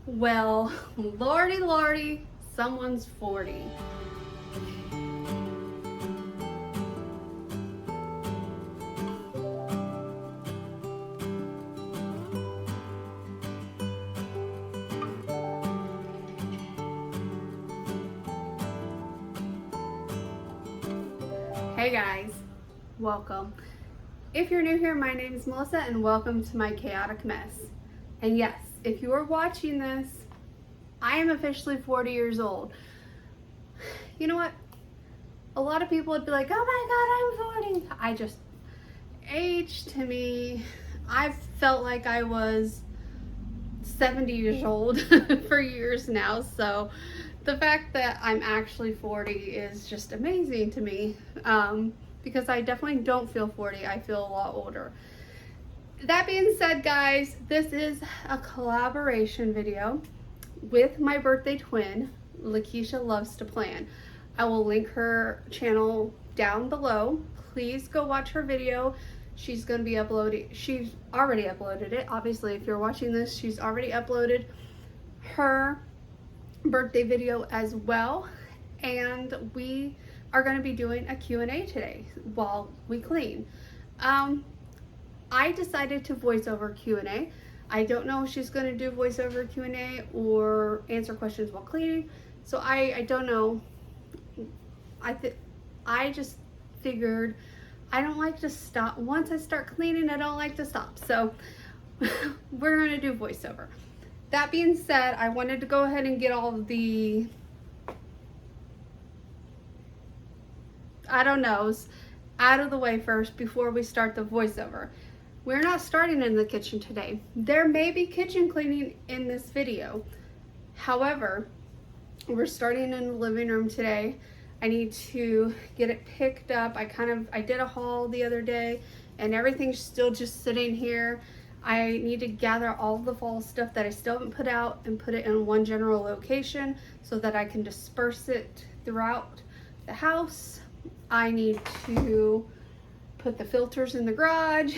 Well, Lordy Lordy, someone's 40. Hey guys, welcome. If you're new here, my name is Melissa and welcome to my chaotic mess. And yes, if you are watching this, I am officially 40 years old. You know what? A lot of people would be like, oh my god, I'm 40. I just, age to me, I've felt like I was 70 years old for years now. So the fact that I'm actually 40 is just amazing to me, because I definitely don't feel 40. I feel a lot older. That being said, guys, this is a collaboration video with my birthday twin, Lakishaloves2plan. I will link her channel down below. Please go watch her video. She's going to be uploading, she's already uploaded it. Obviously, if you're watching this, she's already uploaded her birthday video as well. And we are going to be doing a Q&A today while we clean. I decided to voice over Q&A. I don't know if she's going to do voiceover Q&A or answer questions while cleaning. So I don't know. I just figured I don't like to stop. Once I start cleaning, I don't like to stop. So we're going to do voiceover. That being said, I wanted to go ahead and get all of the, I don't know, out of the way first before we start the voiceover. We're not starting in the kitchen today. There may be kitchen cleaning in this video. However, we're starting in the living room today. I need to get it picked up. I did a haul the other day and everything's still just sitting here. I need to gather all the fall stuff that I still haven't put out and put it in one general location so that I can disperse it throughout the house. I need to put the filters in the garage.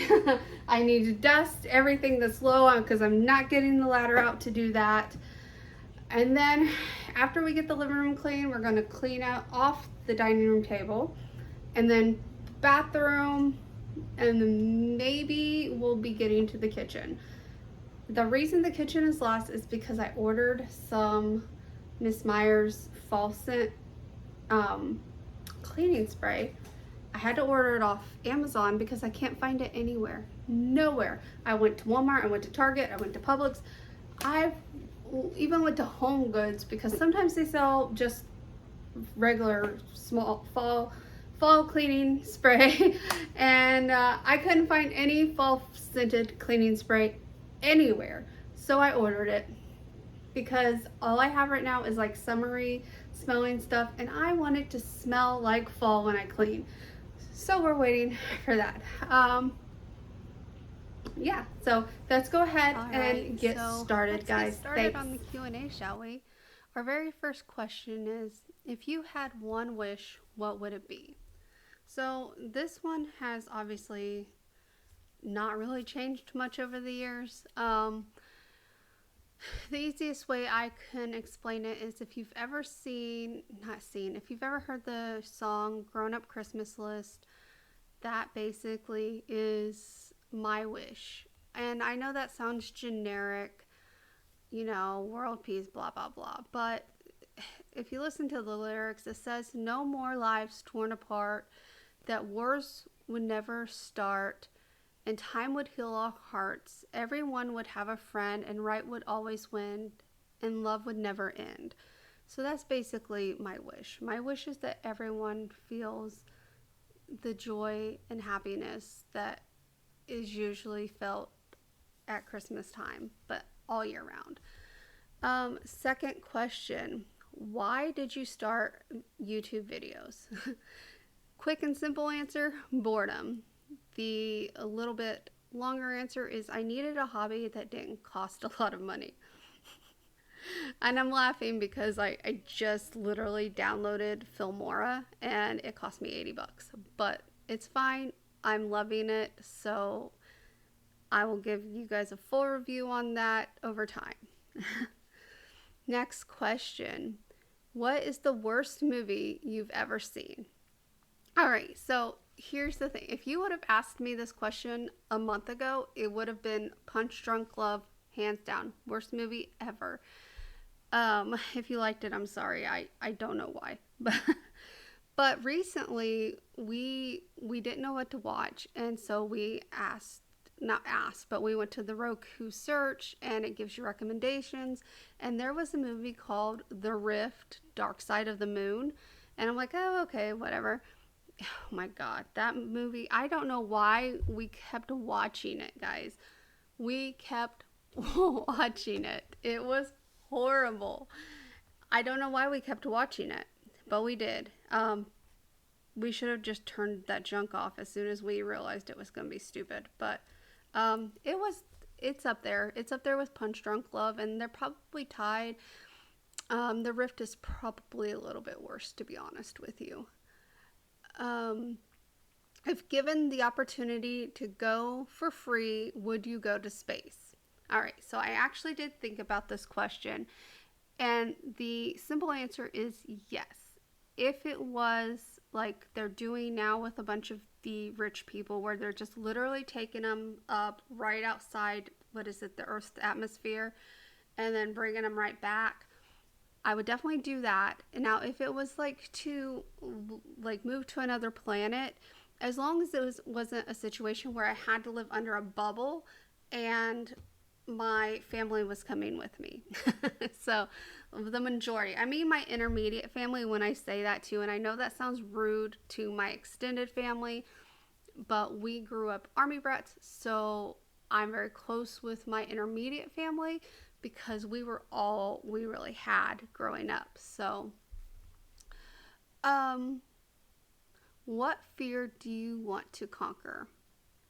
I need to dust everything that's low because I'm not getting the ladder out to do that. And then after we get the living room clean, we're going to clean out off the dining room table and then bathroom, and then maybe we'll be getting to the kitchen. The reason the kitchen is last is because I ordered some Miss Meyer's fall scent cleaning spray. I had to order it off Amazon because I can't find it anywhere. Nowhere. I went to Walmart, I went to Target, I went to Publix. I even went to Home Goods because sometimes they sell just regular small fall cleaning spray. And I couldn't find any fall scented cleaning spray anywhere. So I ordered it because all I have right now is like summery smelling stuff and I want it to smell like fall when I clean. So we're waiting for that. Yeah, so let's go ahead and get started, guys. Get started on the Q&A, shall we? Our very first question is, if you had one wish, what would it be? So this one has obviously not really changed much over the years. The easiest way I can explain it is if you've ever if you've ever heard the song Grown Up Christmas List, that basically is my wish. And I know that sounds generic, you know, world peace, blah, blah, blah. But if you listen to the lyrics, it says, no more lives torn apart, that wars would never start, and time would heal all hearts. Everyone would have a friend, and right would always win, and love would never end. So that's basically my wish. My wish is that everyone feels the joy and happiness that is usually felt at Christmas time, but all year round. Second question, why did you start YouTube videos? Quick and simple answer, boredom. The a little bit longer answer is I needed a hobby that didn't cost a lot of money. And I'm laughing because I just literally downloaded Filmora and it cost me 80 bucks. But it's fine. I'm loving it. So I will give you guys a full review on that over time. Next question. What is the worst movie you've ever seen? All right, so here's the thing. If you would have asked me this question a month ago, it would have been Punch Drunk Love, hands down. Worst movie ever. If you liked it, I'm sorry. I don't know why. But recently we didn't know what to watch, and so we asked, not asked, but we went to the Roku search, and it gives you recommendations, and there was a movie called The Rift: Dark Side of the Moon, and I'm like, "Oh, okay, whatever." Oh my god, that movie, I don't know why we kept watching it, guys. We kept watching it. It was horrible. I don't know why we kept watching it, but we did. We should have just turned that junk off as soon as we realized it was going to be stupid. But it was. It's up there. It's up there with Punch Drunk Love, and they're probably tied. The Rift is probably a little bit worse, to be honest with you. If given the opportunity to go for free, would you go to space? All right, so I actually did think about this question, and the simple answer is yes. If it was like they're doing now with a bunch of the rich people, where they're just literally taking them up right outside, what is it, the Earth's atmosphere, and then bringing them right back, I would definitely do that. Now, if it was like to like move to another planet, as long as it wasn't a situation where I had to live under a bubble and my family was coming with me. So the majority, I mean my intermediate family when I say that too, and I know that sounds rude to my extended family, but we grew up army brats, so I'm very close with my intermediate family because we were all we really had growing up. So what fear do you want to conquer?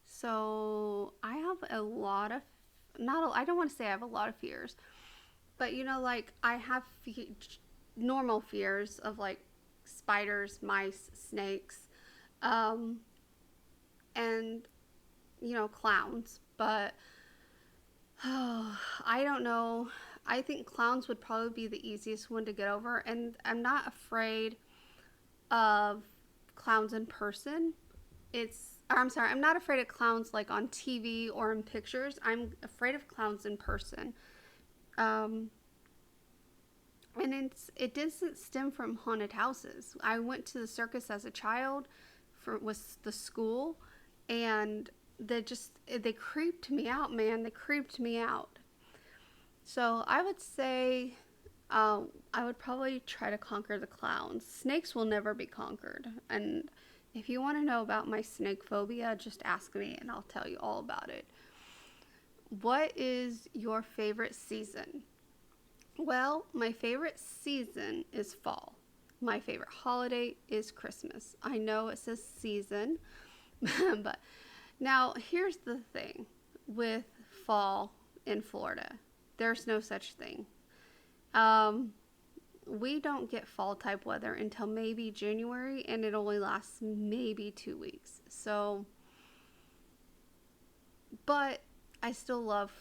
So I have a lot of, I don't want to say I have a lot of fears, but like I have normal fears of like spiders, mice, snakes, and clowns. But I don't know. I think clowns would probably be the easiest one to get over, and I'm not afraid of clowns in person. I'm sorry, I'm not afraid of clowns like on TV or in pictures. I'm afraid of clowns in person. And it doesn't stem from haunted houses. I went to the circus as a child with the school, and they creeped me out, man. They creeped me out. So I would say I would probably try to conquer the clowns. Snakes will never be conquered. And if you want to know about my snake phobia, just ask me and I'll tell you all about it. What is your favorite season? Well, my favorite season is fall. My favorite holiday is Christmas. I know it says season, but now here's the thing with fall in Florida. There's no such thing. We don't get fall type weather until maybe January, and it only lasts maybe 2 weeks. So, but I still love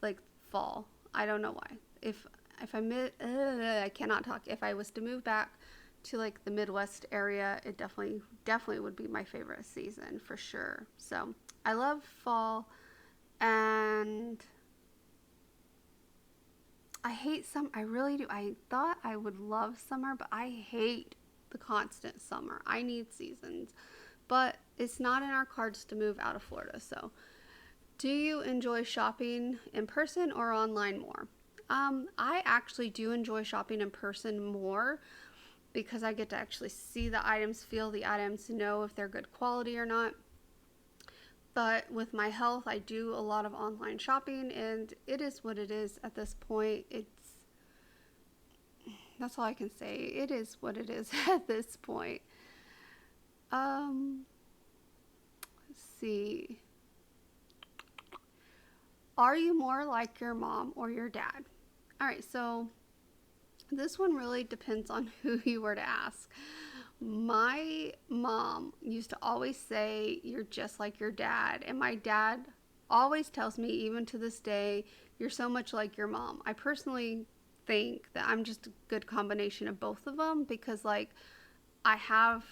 like fall. I don't know why. If I cannot talk. If I was to move back to like the Midwest area, it definitely would be my favorite season for sure. So I love fall, and I hate summer. I really do. I thought I would love summer, but I hate the constant summer. I need seasons, but it's not in our cards to move out of Florida. So do you enjoy shopping in person or online more? I actually do enjoy shopping in person more because I get to actually see the items, feel the items, know if they're good quality or not. But with my health, I do a lot of online shopping, and it is what it is at this point. That's all I can say. It is what it is at this point. Let's see. Are you more like your mom or your dad? All right, so this one really depends on who you were to ask. My mom used to always say, "You're just like your dad." And my dad always tells me, even to this day, "You're so much like your mom." I personally think that I'm just a good combination of both of them, because like I have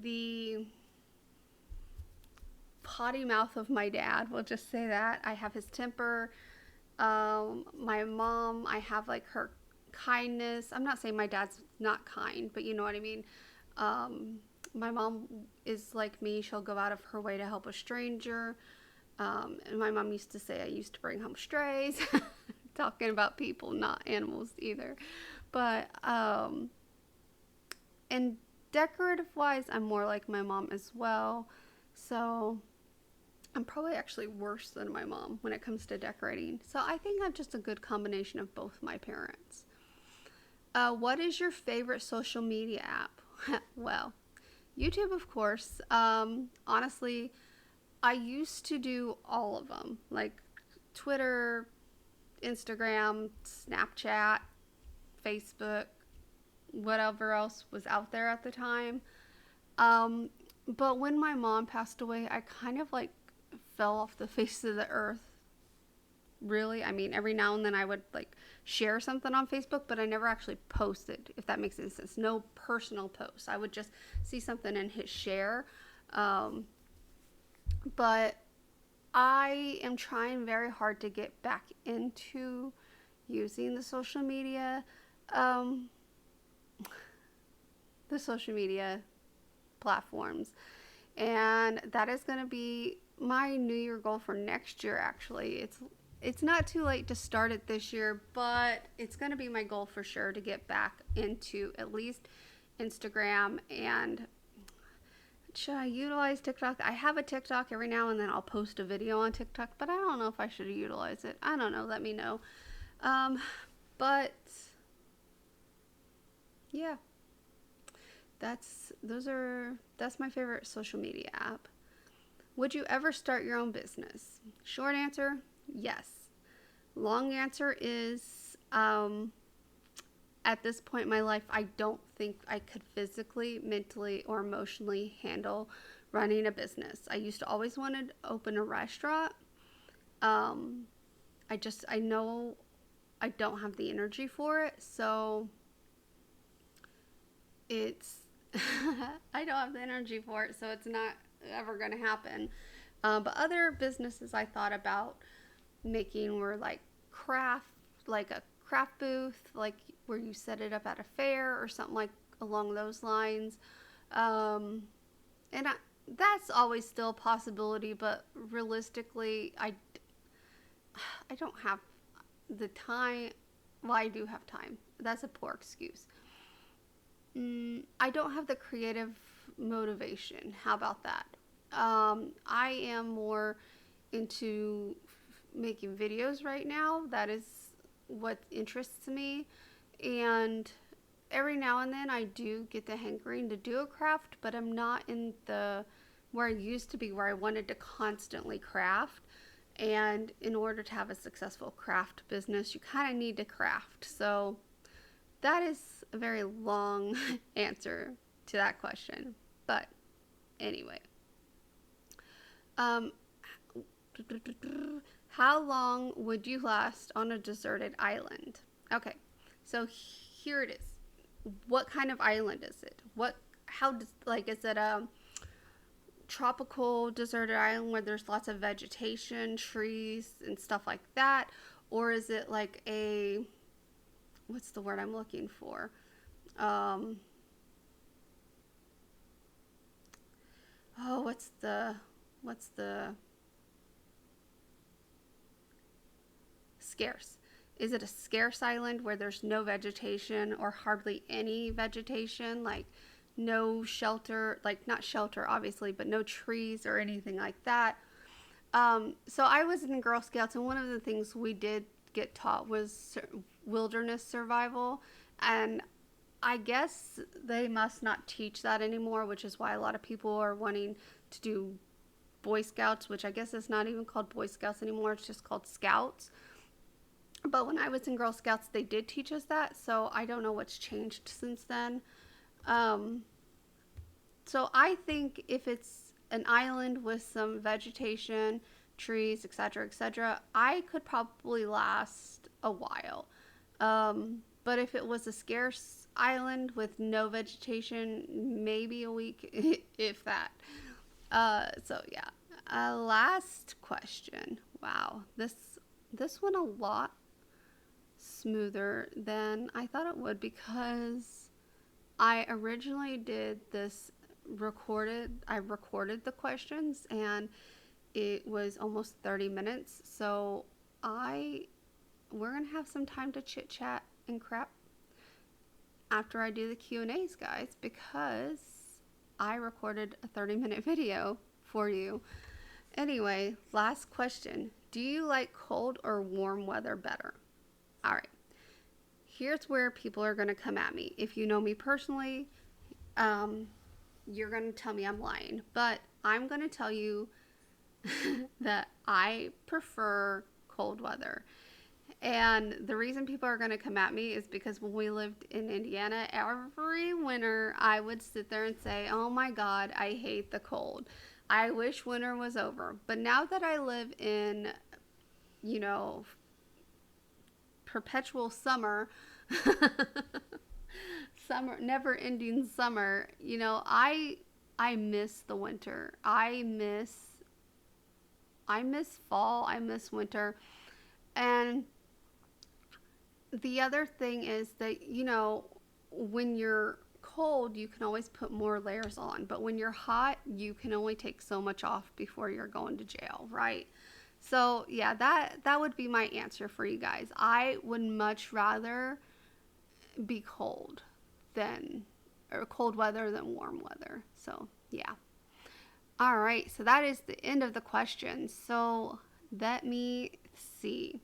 the potty mouth of my dad, we'll just say that. I have his temper. My mom, I have like her kindness. I'm not saying my dad's not kind, but you know what I mean. My mom is like me. She'll go out of her way to help a stranger. And my mom used to say I used to bring home strays. Talking about people, not animals either. But, and decorative wise, I'm more like my mom as well. So I'm probably actually worse than my mom when it comes to decorating. So I think I'm just a good combination of both my parents. What is your favorite social media app? Well, YouTube, of course. Honestly, I used to do all of them, like Twitter, Instagram, Snapchat, Facebook, whatever else was out there at the time. But when my mom passed away, I kind of like fell off the face of the earth. Really, I mean, every now and then I would like share something on Facebook, but I never actually posted, if that makes any sense. No personal posts. I would just see something and hit share. But I am trying very hard to get back into using the social media platforms, and that is going to be my New Year goal for next year. Actually, it's not too late to start it this year, but it's going to be my goal for sure to get back into at least Instagram. And should I utilize TikTok? I have a TikTok. Every now and then I'll post a video on TikTok, but I don't know if I should utilize it. I don't know. Let me know. But yeah, that's my favorite social media app. Would you ever start your own business? Short answer, yes. Long answer is, at this point in my life, I don't think I could physically, mentally, or emotionally handle running a business. I used to always want to open a restaurant. I know I don't have the energy for it, so I don't have the energy for it, so it's not ever going to happen. But other businesses I thought about making were like a craft booth, like where you set it up at a fair or something like along those lines. That's always still a possibility, but realistically, I don't have the time. Well, I do have time. That's a poor excuse. I don't have the creative motivation. How about that? I am more into making videos right now. That is what interests me. And every now and then I do get the hankering to do a craft, but I'm not in the where I used to be, where I wanted to constantly craft. And in order to have a successful craft business, you kind of need to craft. So that is a very long answer to that question. But anyway, how long would you last on a deserted island? Okay, so here it is. What kind of island is it? Is it a tropical deserted island where there's lots of vegetation, trees, and stuff like that? Or is it like what's the word I'm looking for? What's the scarce? Is it a scarce island where there's no vegetation or hardly any vegetation, like no shelter, like not shelter obviously, but no trees or anything like that? So I was in Girl Scouts, and one of the things we did get taught was wilderness survival, and I guess they must not teach that anymore, which is why a lot of people are wanting to do Boy Scouts, which I guess is not even called Boy Scouts anymore. It's just called Scouts. But when I was in Girl Scouts, they did teach us that, so I don't know what's changed since then. So I think if it's an island with some vegetation, trees, etc., I could probably last a while. But if it was a scarce island with no vegetation, maybe a week, if that. So yeah. Last question. Wow, this went a lot smoother than I thought it would, because I originally did this I recorded the questions, and it was almost 30 minutes. So we're going to have some time to chit chat and crap after I do the Q&As, guys, because I recorded a 30-minute video for you. Anyway, last question. Do you like cold or warm weather better? All right. Here's where people are going to come at me. If you know me personally, you're going to tell me I'm lying. But I'm going to tell you that I prefer cold weather. And the reason people are going to come at me is because when we lived in Indiana, every winter I would sit there and say, oh my God, I hate the cold. I wish winter was over. But now that I live in, perpetual summer, never ending summer, I miss the winter. I miss fall. I miss winter. And the other thing is that, when you're cold, you can always put more layers on. But when you're hot, you can only take so much off before you're going to jail, right? So, yeah, that would be my answer for you guys. I would much rather be cold weather than warm weather. So, yeah. All right, so that is the end of the questions. So, let me see.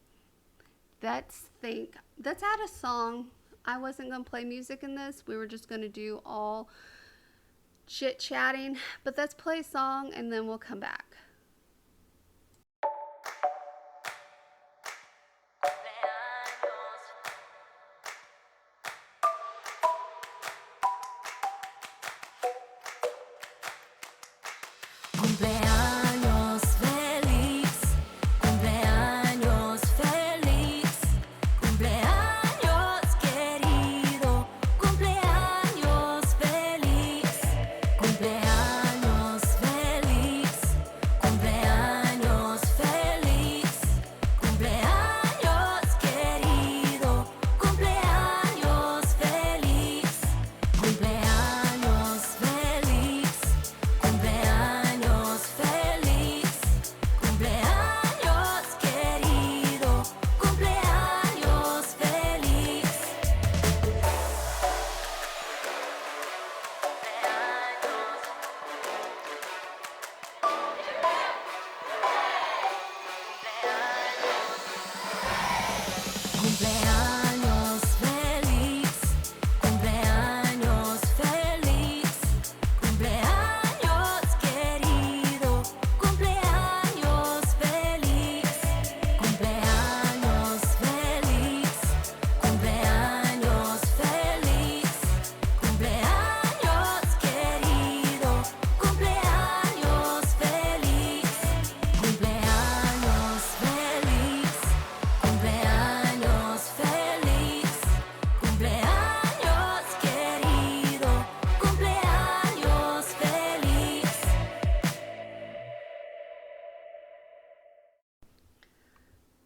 Let's think. Let's add a song. I wasn't going to play music in this. We were just going to do all chit-chatting. But let's play a song and then we'll come back.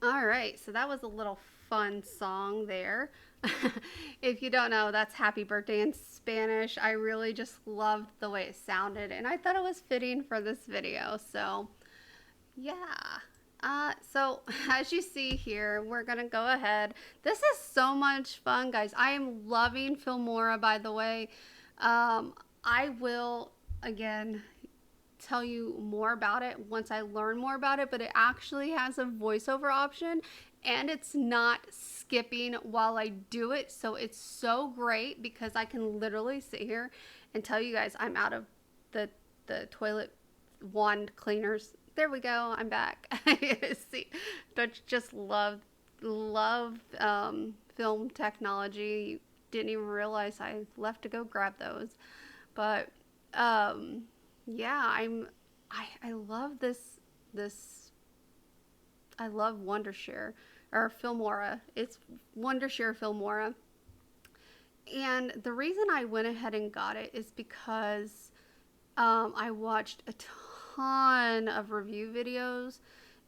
All right, so that was a little fun song there. If you don't know, that's happy birthday in Spanish. I really just loved the way it sounded, and I thought it was fitting for this video. So, yeah. So as you see here, we're gonna go ahead. This is so much fun, guys. I am loving Filmora, by the way. I will, again, tell you more about it once I learn more about it, but it actually has a voiceover option, and it's not skipping while I do it. So it's so great because I can literally sit here and tell you guys I'm out of the toilet wand cleaners. There we go, I'm back. See, don't just love film technology. Didn't even realize I left to go grab those. But yeah, I love this. I love Wondershare or Filmora. It's Wondershare Filmora. And the reason I went ahead and got it is because I watched a ton of review videos,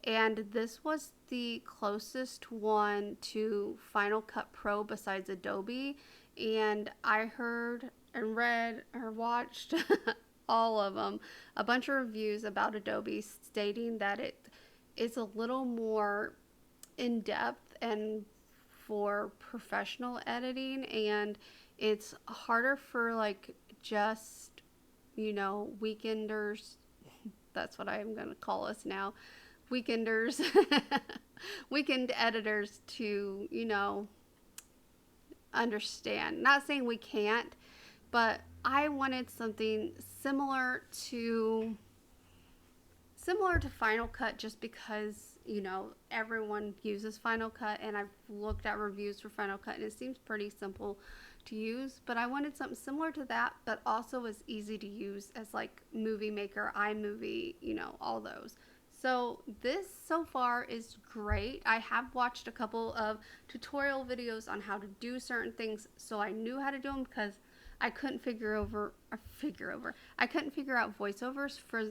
and this was the closest one to Final Cut Pro besides Adobe. And I heard and read or watched all of them, a bunch of reviews about Adobe stating that it is a little more in depth and for professional editing, and it's harder for like just, weekenders. That's what I'm going to call us now. Weekenders, weekend editors to, understand. Not saying we can't, but I wanted something similar to Final Cut, just because, everyone uses Final Cut, and I've looked at reviews for Final Cut and it seems pretty simple to use, but I wanted something similar to that, but also as easy to use as like Movie Maker, iMovie, all those. So this so far is great. I have watched a couple of tutorial videos on how to do certain things, so I knew how to do them, because I couldn't figure out voiceovers for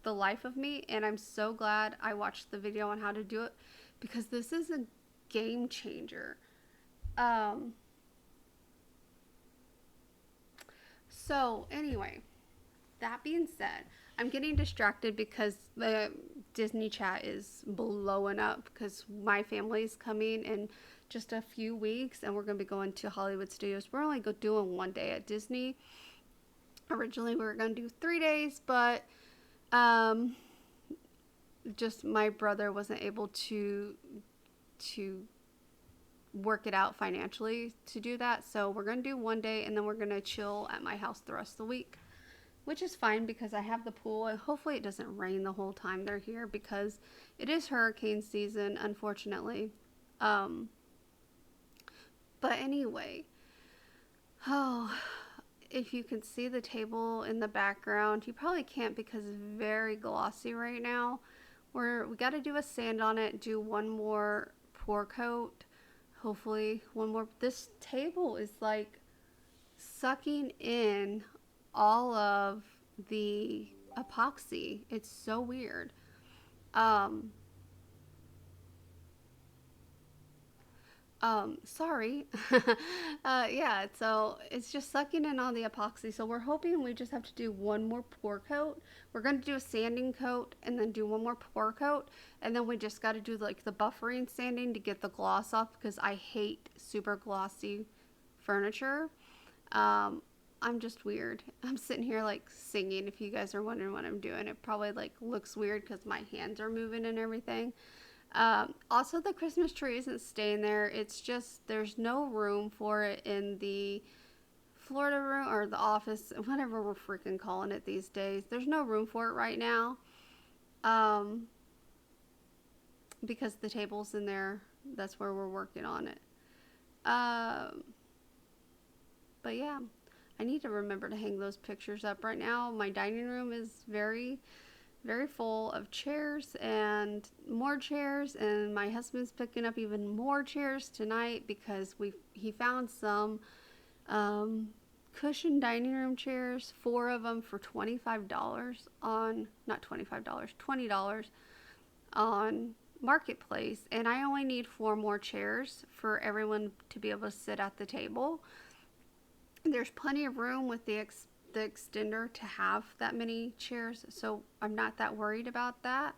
the life of me, and I'm so glad I watched the video on how to do it, because this is a game changer. So anyway, that being said, I'm getting distracted because the Disney chat is blowing up, because my family's coming in just a few weeks, and we're going to be going to Hollywood Studios. We're only doing one day at Disney. Originally we were going to do 3 days, but just my brother wasn't able to work it out financially to do that, so we're going to do one day, and then we're going to chill at my house the rest of the week, which is fine because I have the pool, and hopefully it doesn't rain the whole time they're here, because it is hurricane season, unfortunately. But anyway, if you can see the table in the background, you probably can't because it's very glossy right now. We got to do a sand on it, do one more pour coat, hopefully one more. This table is like sucking in all of the epoxy. It's so weird. Sorry. Yeah, so it's just sucking in all the epoxy. So we're hoping we just have to do one more pour coat. We're going to do a sanding coat and then do one more pour coat. And then we just got to do like the buffering sanding to get the gloss off, because I hate super glossy furniture. I'm just weird. I'm sitting here like singing. If you guys are wondering what I'm doing, it probably like looks weird because my hands are moving and everything. Also, the Christmas tree isn't staying there. It's just there's no room for it in the Florida room or the office, whatever we're freaking calling it these days. There's no room for it right now, because the table's in there. That's where we're working on it. But yeah, I need to remember to hang those pictures up. Right now my dining room is very full of chairs and more chairs, and my husband's picking up even more chairs tonight because he found some cushion dining room chairs, 4 of them for $25 on, not $25, $20 on Marketplace, and I only need 4 more chairs for everyone to be able to sit at the table. There's plenty of room with the extender to have that many chairs, so I'm not that worried about that.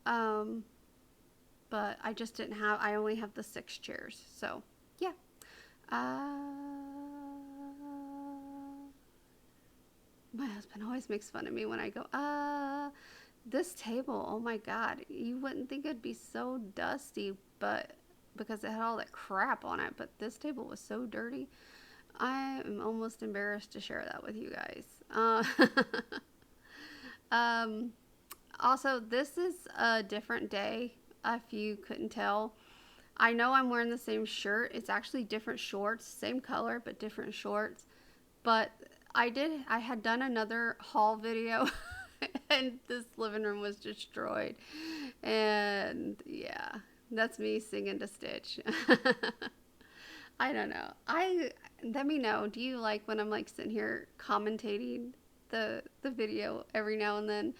But I just didn't have, I only have the 6 chairs, so yeah. My husband always makes fun of me when I go, this table, oh my god, you wouldn't think it'd be so dusty, but because it had all that crap on it, but this table was so dirty. I am almost embarrassed to share that with you guys. Also, this is a different day, if you couldn't tell. I know I'm wearing the same shirt. It's actually different shorts, same color, but different shorts. But I had done another haul video and this living room was destroyed. And yeah, that's me singing to Stitch. I don't know. let me know, do you like when I'm like sitting here commentating the video every now and then?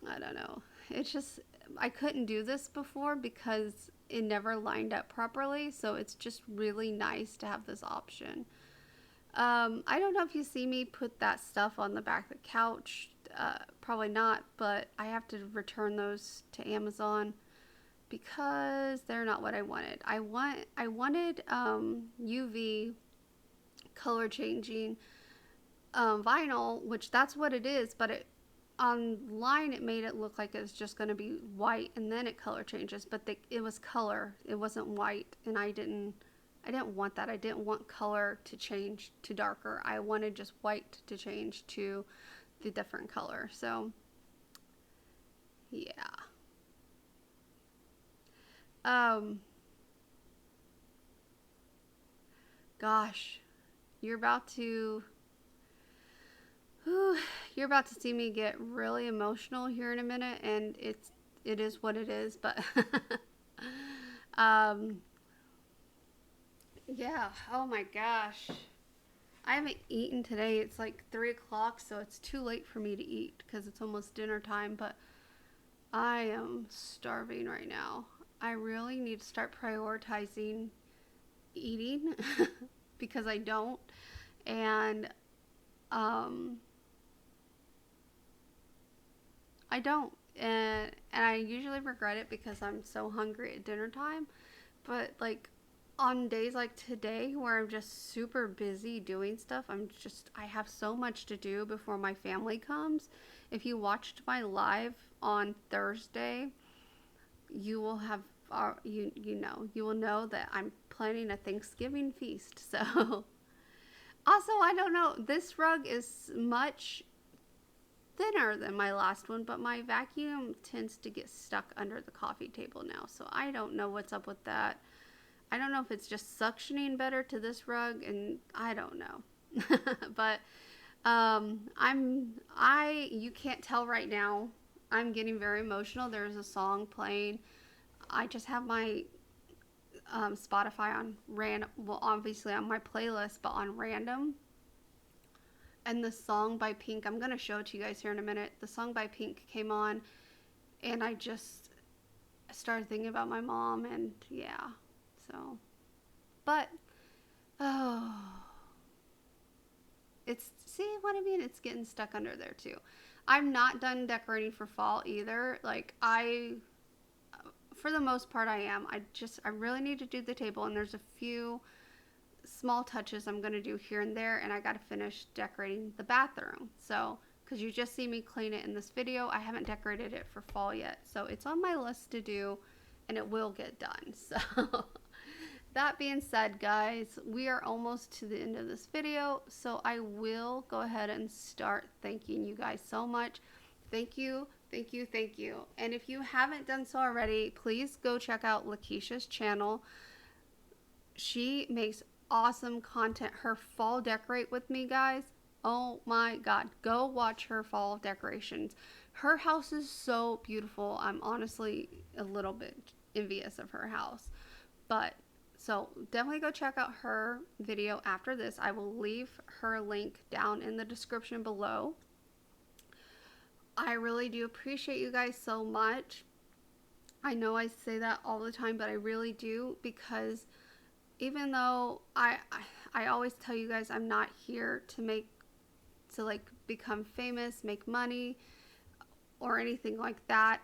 I don't know. It's just, I couldn't do this before because it never lined up properly, so it's just really nice to have this option. I don't know if you see me put that stuff on the back of the couch. Probably not, but I have to return those to Amazon because they're not what I wanted. I wanted UV color changing vinyl, which that's what it is, but online it made it look like it was just going to be white and then it color changes, but it was color, it wasn't white, and I didn't want that. I didn't want color to change to darker. I wanted just white to change to the different color. So yeah. Gosh, you're about to you're about to see me get really emotional here in a minute, and it is what it is, but yeah, oh my gosh. I haven't eaten today. It's like 3 o'clock, so it's too late for me to eat because it's almost dinner time, but I am starving right now. I really need to start prioritizing eating because I don't. And I don't. And I usually regret it because I'm so hungry at dinner time. But like on days like today where I'm just super busy doing stuff, I have so much to do before my family comes. If you watched my live on Thursday, you will have you will know that I'm planning a Thanksgiving feast. So also, I don't know, this rug is much thinner than my last one, but my vacuum tends to get stuck under the coffee table now, so I don't know what's up with that. I don't know if it's just suctioning better to this rug, and I don't know. But you can't tell right now, I'm getting very emotional. There's a song playing. I just have my Spotify on random, well, obviously on my playlist, but on random. And the song by Pink, I'm going to show it to you guys here in a minute. The song by Pink came on, and I just started thinking about my mom, and yeah, so. But, oh, see what I mean? It's getting stuck under there too. I'm not done decorating for fall either. Like, for the most part, I am. I really need to do the table, and there's a few small touches I'm going to do here and there, and I got to finish decorating the bathroom. So, because you just see me clean it in this video, I haven't decorated it for fall yet. So it's on my list to do, and it will get done. So that being said, guys, we are almost to the end of this video, so I will go ahead and start thanking you guys so much. Thank you, thank you, thank you. And if you haven't done so already, please go check out Lakisha's channel. She makes awesome content. Her fall decorate with me, guys. Oh my god, go watch her fall decorations. Her house is so beautiful. I'm honestly a little bit envious of her house. But so definitely go check out her video after this. I will leave her link down in the description below. I really do appreciate you guys so much. I know I say that all the time, but I really do, because even though I always tell you guys I'm not here to like become famous, make money, or anything like that.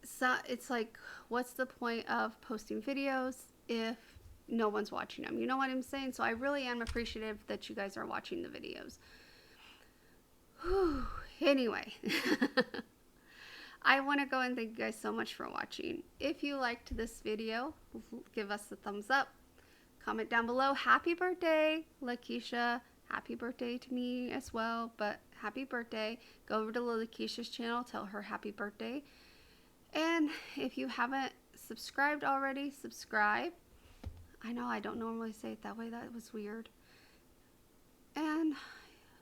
So it's like, what's the point of posting videos if no one's watching them? You know what I'm saying? So I really am appreciative that you guys are watching the videos. Whew. Anyway, I want to go and thank you guys so much for watching. If you liked this video, give us a thumbs up. Comment down below, happy birthday, Lakisha. Happy birthday to me as well, but happy birthday. Go over to Lakisha's channel, tell her happy birthday. And if you haven't subscribed already, subscribe. I know I don't normally say it that way. That was weird. And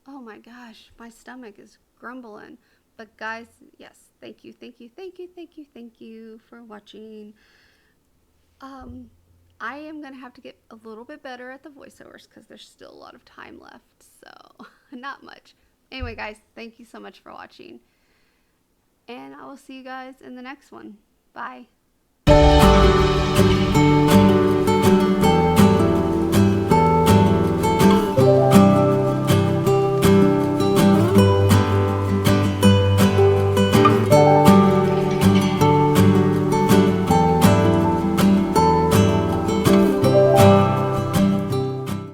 oh my gosh, my stomach is grumbling. But guys, yes, thank you, thank you, thank you, thank you, thank you for watching. I am going to have to get a little bit better at the voiceovers because there's still a lot of time left, so not much. Anyway, guys, thank you so much for watching, and I will see you guys in the next one. Bye.